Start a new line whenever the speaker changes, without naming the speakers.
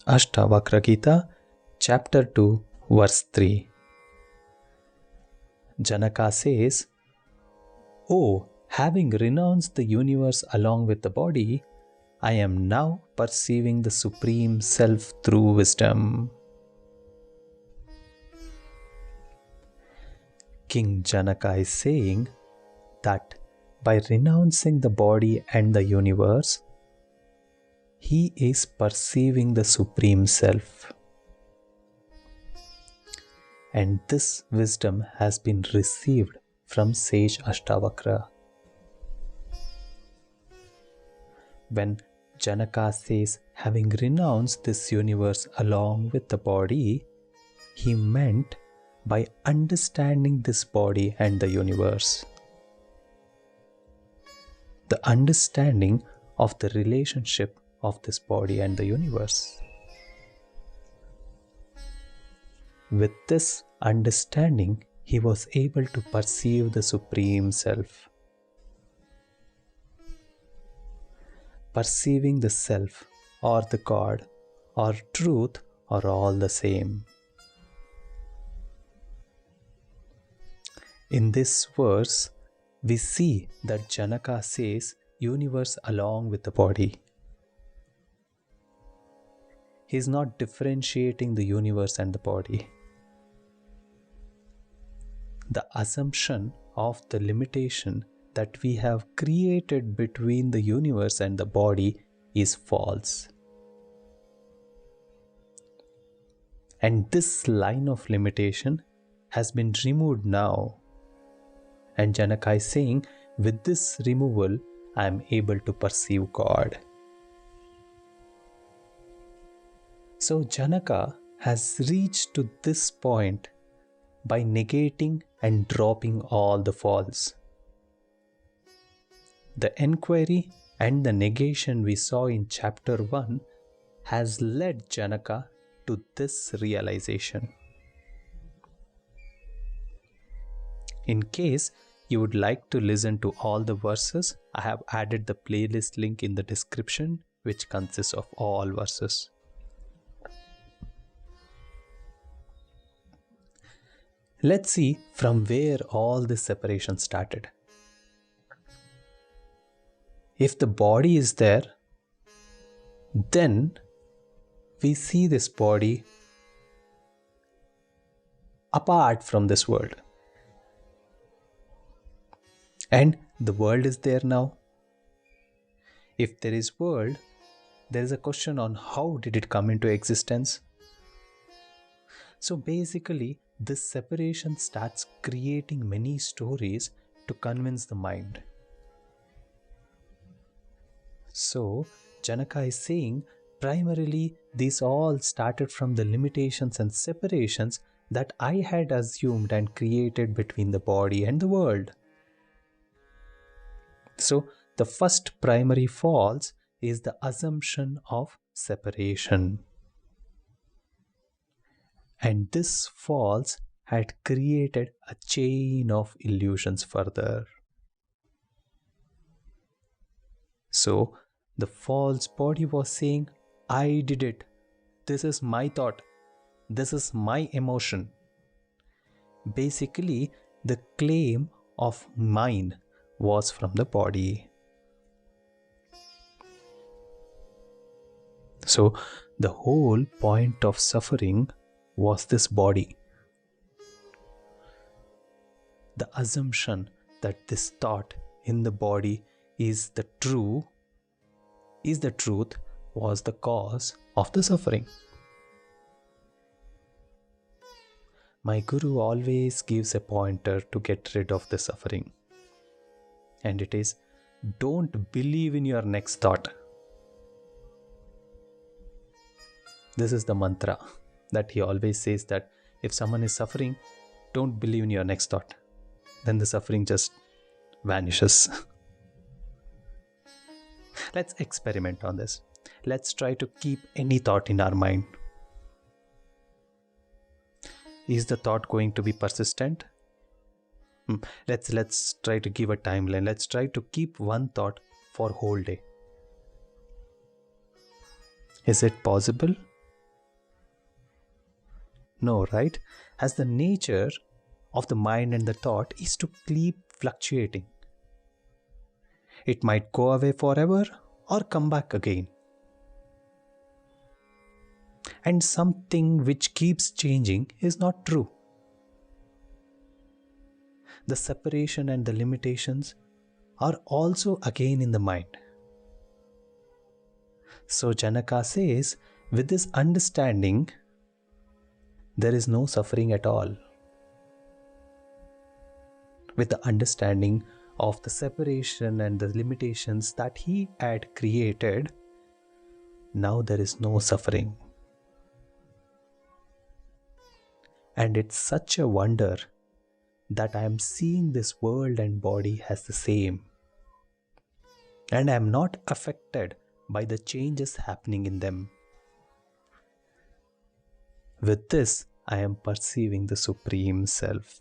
Ashtavakra Gita, Chapter 2, Verse 3. Janaka says, "Oh, having renounced the universe along with the body, I am now perceiving the Supreme Self through wisdom." King Janaka is saying that by renouncing the body and the universe, he is perceiving the Supreme Self. And this wisdom has been received from sage Ashtavakra. When Janaka says, having renounced this universe along with the body, he meant by understanding this body and the universe. The understanding of the relationship of this body and the universe. With this understanding, he was able to perceive the Supreme Self. Perceiving the Self or the God or truth are all the same. In this verse, we see that Janaka says universe along with the body. He is not differentiating the universe and the body. The assumption of the limitation that we have created between the universe and the body is false. And this line of limitation has been removed now. And Janaka is saying, with this removal, I am able to perceive God. So Janaka has reached to this point by negating and dropping all the false. The enquiry and the negation we saw in chapter 1 has led Janaka to this realization. In case you would like to listen to all the verses, I have added the playlist link in the description, which consists of all verses. Let's see from where all this separation started. If the body is there, then we see this body apart from this world. And the world is there now. If there is world, there is a question on how did it come into existence. So basically, this separation starts creating many stories to convince the mind. So Janaka is saying, primarily these all started from the limitations and separations that I had assumed and created between the body and the world. So the first primary false is the assumption of separation. And this false had created a chain of illusions further. So the false body was saying, I did it. This is my thought. This is my emotion. Basically, the claim of mine was from the body. So the whole point of suffering was this body. The assumption that this thought in the body is the truth was the cause of the suffering. My guru always gives a pointer to get rid of the suffering. And it is, don't believe in your next thought. This is the mantra that he always says, that if someone is suffering, don't believe in your next thought. Then the suffering just vanishes. Let's experiment on this. Let's try to keep any thought in our mind. Is the thought going to be persistent? Let's try to give a timeline. Let's try to keep one thought for whole day. Is it possible? No, right? As the nature of the mind and the thought is to keep fluctuating. It might go away forever or come back again. And something which keeps changing is not true. The separation and the limitations are also again in the mind. So Janaka says, with this understanding, there is no suffering at all. With the understanding of the separation and the limitations that he had created, now there is no suffering. And it's such a wonder that I am seeing this world and body as the same. And I am not affected by the changes happening in them. With this, I am perceiving the Supreme Self.